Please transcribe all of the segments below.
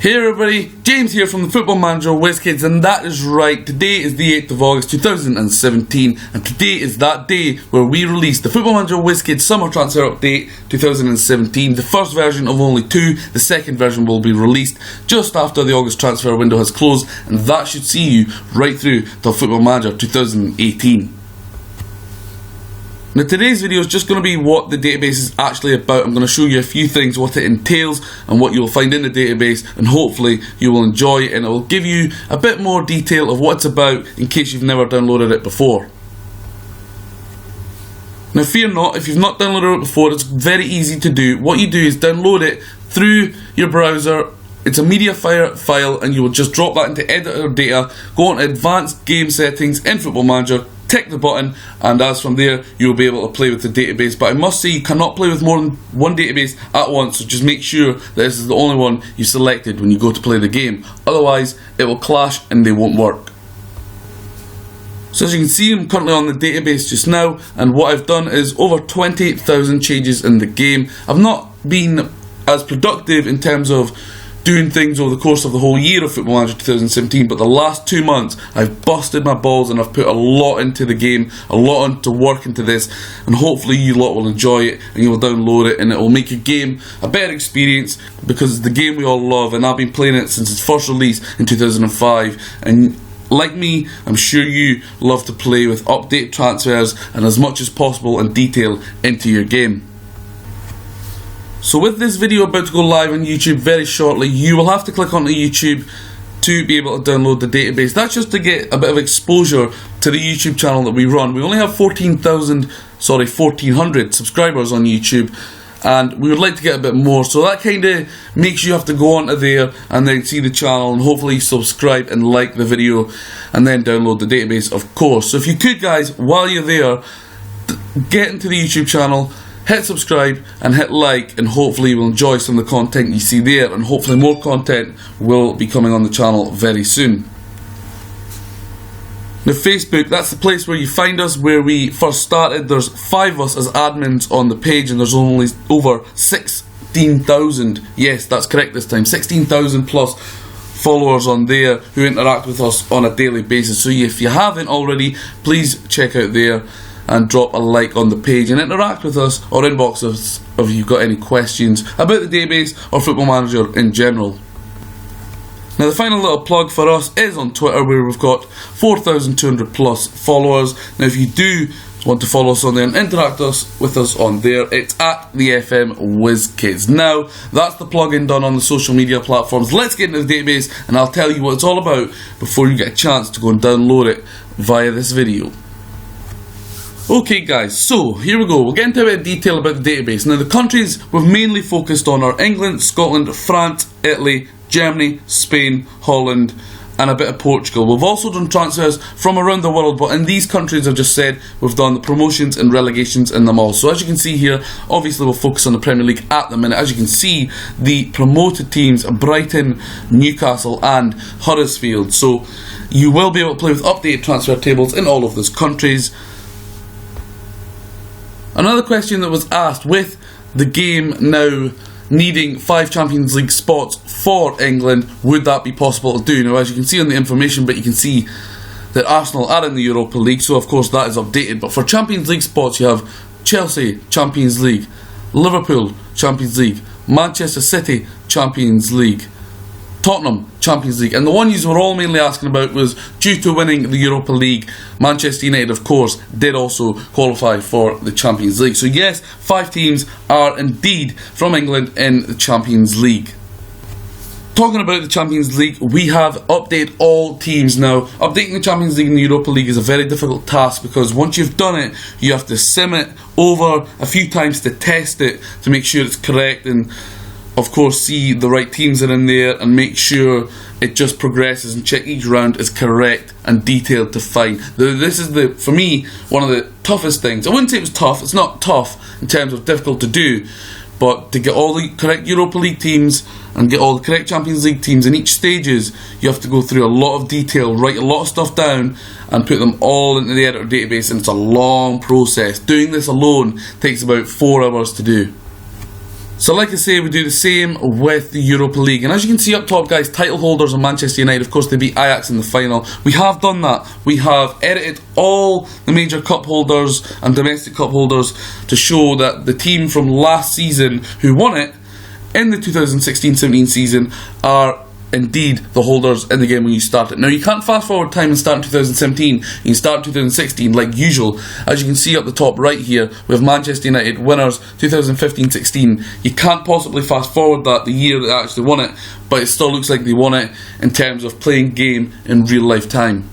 Hey everybody, James here from the Football Manager Whizzkids, and that is right, today is the 8th of August 2017, and today is that day where we release the Football Manager Whizzkids Summer Transfer Update 2017, the first version of only two. The second version will be released just after the August transfer window has closed, and that should see you right through till Football Manager 2018. Now today's video is just going to be what the database is actually about. I'm going to show you a few things, what it entails and what you'll find in the database, and hopefully you will enjoy it, and it will give you a bit more detail of what it's about in case you've never downloaded it before. Now fear not, if you've not downloaded it before, it's very easy to do. What you do is download it through your browser. It's a media file, and you will just drop that into editor data, go on to advanced game settings in Football Manager, tick the button, and as from there you will be able to play with the database. But I must say, you cannot play with more than one database at once, so just make sure that this is the only one you selected when you go to play the game, otherwise it will clash and they won't work. So as you can see, I'm currently on the database just now, and what I've done is over 20,000 changes in the game. I've not been as productive in terms of doing things over the course of the whole year of Football Manager 2017, but the last 2 months I've busted my balls and I've put a lot into the game, a lot into work into this, and hopefully you lot will enjoy it and you will download it, and it will make your game a better experience because it's the game we all love, and I've been playing it since its first release in 2005, and like me, I'm sure you love to play with update transfers and as much as possible and detail into your game. So with this video about to go live on YouTube very shortly, you will have to click onto YouTube to be able to download the database. That's just to get a bit of exposure to the YouTube channel that we run. We only have 1400 subscribers on YouTube, and we would like to get a bit more, so that kind of makes you have to go onto there and then see the channel and hopefully subscribe and like the video and then download the database, of course. So if you could, guys, while you're there, get into the YouTube channel, hit subscribe and hit like, and hopefully you will enjoy some of the content you see there, and hopefully more content will be coming on the channel very soon. Now Facebook, that's the place where you find us, where we first started. There's 5 of us as admins on the page, and there's only over 16,000, yes that's correct this time, 16,000 plus followers on there who interact with us on a daily basis. So if you haven't already, please check out there and drop a like on the page and interact with us, or inbox us if you've got any questions about the database or Football Manager in general. Now the final little plug for us is on Twitter, where we've got 4,200 plus followers. Now if you do want to follow us on there and interact with us on there, it's at the FM Whizzkids. Now that's the plug-in done on the social media platforms. Let's get into the database and I'll tell you what it's all about before you get a chance to go and download it via this video. Okay guys, so here we go. We'll get into a bit of detail about the database. Now the countries we've mainly focused on are England, Scotland, France, Italy, Germany, Spain, Holland, and a bit of Portugal. We've also done transfers from around the world, but in these countries I've just said, we've done the promotions and relegations in them all. So as you can see here, obviously we'll focus on the Premier League at the minute. As you can see, the promoted teams are Brighton, Newcastle and Huddersfield. So you will be able to play with updated transfer tables in all of those countries. Another question that was asked, with the game now needing 5 Champions League spots for England, would that be possible to do? Now as you can see on the information, but you can see that Arsenal are in the Europa League, so of course that is updated. But for Champions League spots you have Chelsea, Champions League, Liverpool, Champions League, Manchester City, Champions League, Tottenham, Champions League, and the one you were all mainly asking about was, due to winning the Europa League, Manchester United of course did also qualify for the Champions League. So yes, 5 teams are indeed from England in the Champions League. Talking about the Champions League, we have updated all teams now. Updating the Champions League and the Europa League is a very difficult task, because once you've done it, you have to sim it over a few times to test it, to make sure it's correct, and of course see the right teams are in there and make sure it just progresses and check each round is correct and detailed to find. This is, for me, one of the toughest things. I wouldn't say it was tough, it's not tough in terms of difficult to do, but to get all the correct Europa League teams and get all the correct Champions League teams in each stages, you have to go through a lot of detail, write a lot of stuff down and put them all into the editor database, and it's a long process. Doing this alone takes about 4 hours to do. So like I say, we do the same with the Europa League. And as you can see up top, guys, title holders are Manchester United. Of course, they beat Ajax in the final. We have done that. We have edited all the major cup holders and domestic cup holders to show that the team from last season who won it in the 2016-17 season are indeed the holders in the game when you start it. Now, you can't fast forward time and start in 2017. You can start in 2016 like usual. As you can see up the top right here, we have Manchester United winners 2015-16. You can't possibly fast forward that the year they actually won it, but it still looks like they won it in terms of playing game in real life time.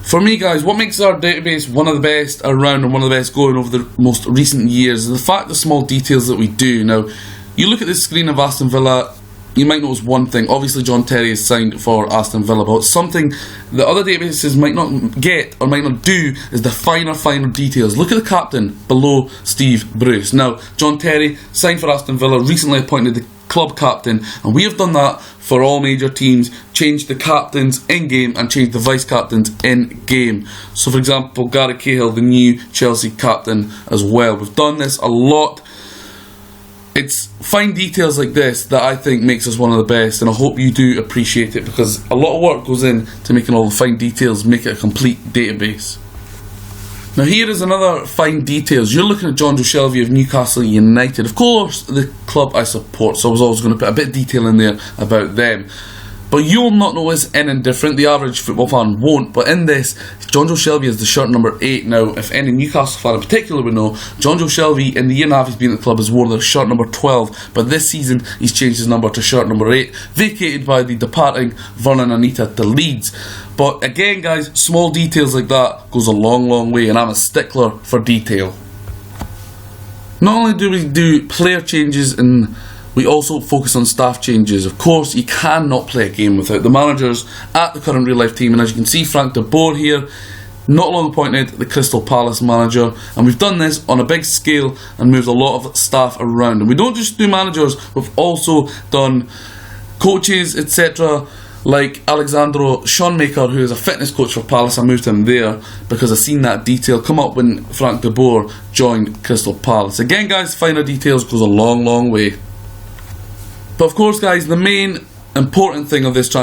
For me, guys, what makes our database one of the best around and one of the best going over the most recent years is the fact the small details that we do. Now, you look at this screen of Aston Villa, you might notice one thing. Obviously, John Terry is signed for Aston Villa, but something that other databases might not get or might not do is the finer details. Look at the captain below Steve Bruce. Now, John Terry signed for Aston Villa, recently appointed the club captain, and we have done that for all major teams, changed the captains in game and changed the vice captains in game. So for example, Gary Cahill, the new Chelsea captain as well. We've done this a lot. It's fine details like this that I think makes us one of the best, and I hope you do appreciate it, because a lot of work goes into making all the fine details make it a complete database. Now here is another fine details. You're looking at Jonjo Shelvey of Newcastle United. Of course, the club I support, so I was always going to put a bit of detail in there about them. But you'll not notice anything different. The average football fan won't. But in this, Jonjo Shelvey is the shirt number 8. Now, if any Newcastle fan in particular would know, Jonjo Shelvey, in the year and a half he's been at the club, has worn the shirt number 12. But this season, he's changed his number to shirt number 8, vacated by the departing Vernon Anita to Leeds. But again, guys, small details like that goes a long way, and I'm a stickler for detail. Not only do we do player changes, and we also focus on staff changes. Of course, you cannot play a game without the managers at the current real life team. And as you can see, Frank de Boer here, not long appointed the Crystal Palace manager. And we've done this on a big scale and moved a lot of staff around. And we don't just do managers, we've also done coaches, etc. Like Alexandro Schoonmaker, who is a fitness coach for Palace. I moved him there because I seen that detail come up when Frank de Boer joined Crystal Palace. Again, guys, finer details goes a long way. But of course, guys, the main important thing of this this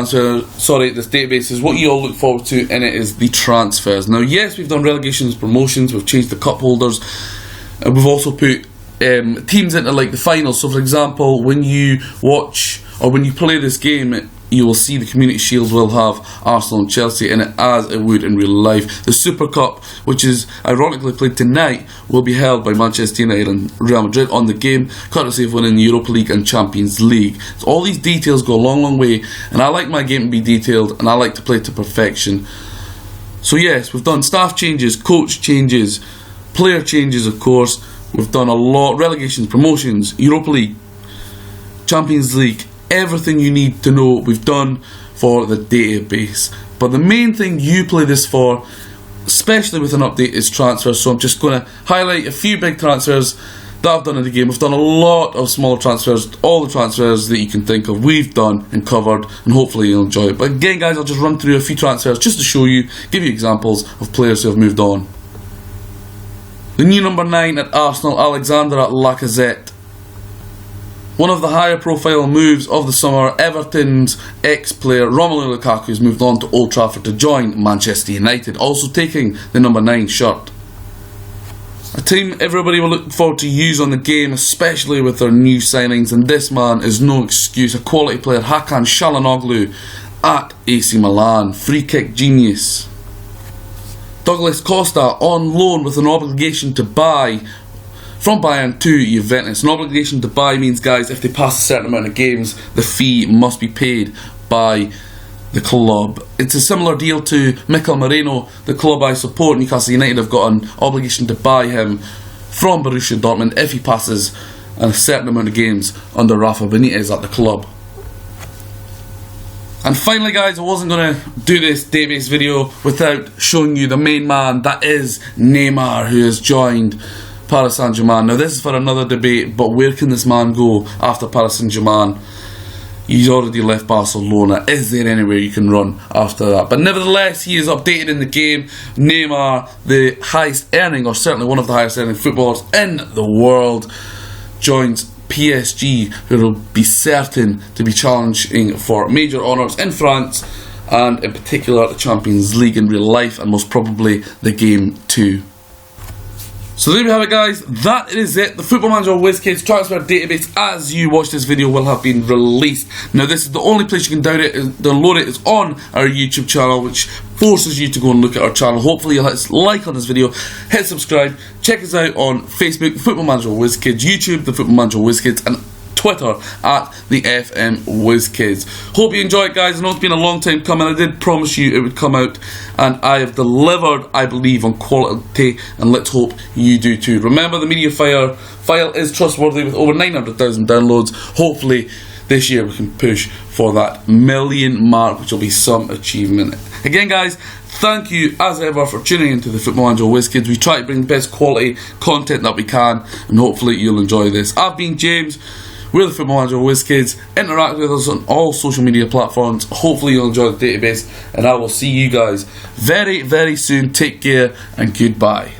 database is what you all look forward to in it is the transfers. Now, yes, we've done relegations, promotions, we've changed the cup holders, and we've also put teams into like the finals. So, for example, when you watch or when you play this game, you will see the Community Shield will have Arsenal and Chelsea in it as it would in real life. The Super Cup, which is ironically played tonight, will be held by Manchester United and Real Madrid on the game, courtesy of winning the Europa League and Champions League. So all these details go a long way, and I like my game to be detailed, and I like to play to perfection. So yes, we've done staff changes, coach changes, player changes, of course. We've done a lot, relegations, promotions, Europa League, Champions League, everything you need to know we've done for the database. But the main thing you play this for, especially with an update, is transfers. So I'm just going to highlight a few big transfers that I've done in the game. We've done a lot of smaller transfers. All the transfers that you can think of we've done and covered, and hopefully you'll enjoy it. But again, guys, I'll just run through a few transfers just to show you, give you examples of players who have moved on. The new number 9 at Arsenal, Alexander Lacazette. One of the higher profile moves of the summer, Everton's ex-player Romelu Lukaku has moved on to Old Trafford to join Manchester United, also taking the number 9 shirt. A team everybody will look forward to use on the game, especially with their new signings, and this man is no excuse. A quality player, Hakan Çalhanoğlu at AC Milan, free kick genius. Douglas Costa on loan with an obligation to buy from Bayern to Juventus. An obligation to buy means, guys, if they pass a certain amount of games, the fee must be paid by the club. It's a similar deal to Mikel Merino, the club I support. Newcastle United have got an obligation to buy him from Borussia Dortmund if he passes a certain amount of games under Rafa Benitez at the club. And finally, guys, I wasn't going to do this database video without showing you the main man, that is Neymar, who has joined Paris Saint-Germain. Now, this is for another debate, but where can this man go after Paris Saint-Germain? He's already left Barcelona. Is there anywhere you can run after that? But nevertheless, he is updated in the game. Neymar, the highest earning, or certainly one of the highest earning footballers in the world, joins PSG, who will be certain to be challenging for major honours in France, and in particular the Champions League in real life, and most probably the game too. So there we have it, guys. That is it. The Football Manager Whizzkids transfer database, as you watch this video, will have been released. Now, this is the only place you can download it is on our YouTube channel, which forces you to go and look at our channel. Hopefully you'll hit like on this video, hit subscribe, check us out on Facebook, the Football Manager Whizzkids, YouTube, the Football Manager Whizzkids, and Twitter at the FM Whizzkids. Hope you enjoy it, guys. I know it's been a long time coming. I did promise you it would come out, and I have delivered, I believe, on quality, and let's hope you do too. Remember, the media file is trustworthy with over 900,000 downloads. Hopefully this year we can push for that million mark, which will be some achievement. Again, guys, thank you as ever for tuning into the Football Manager Whizzkids. We try to bring the best quality content that we can, and hopefully you'll enjoy this. I've been James. We're the Football Manager Whizzkids. Interact with us on all social media platforms. Hopefully you'll enjoy the database, and I will see you guys very, very soon. Take care and goodbye.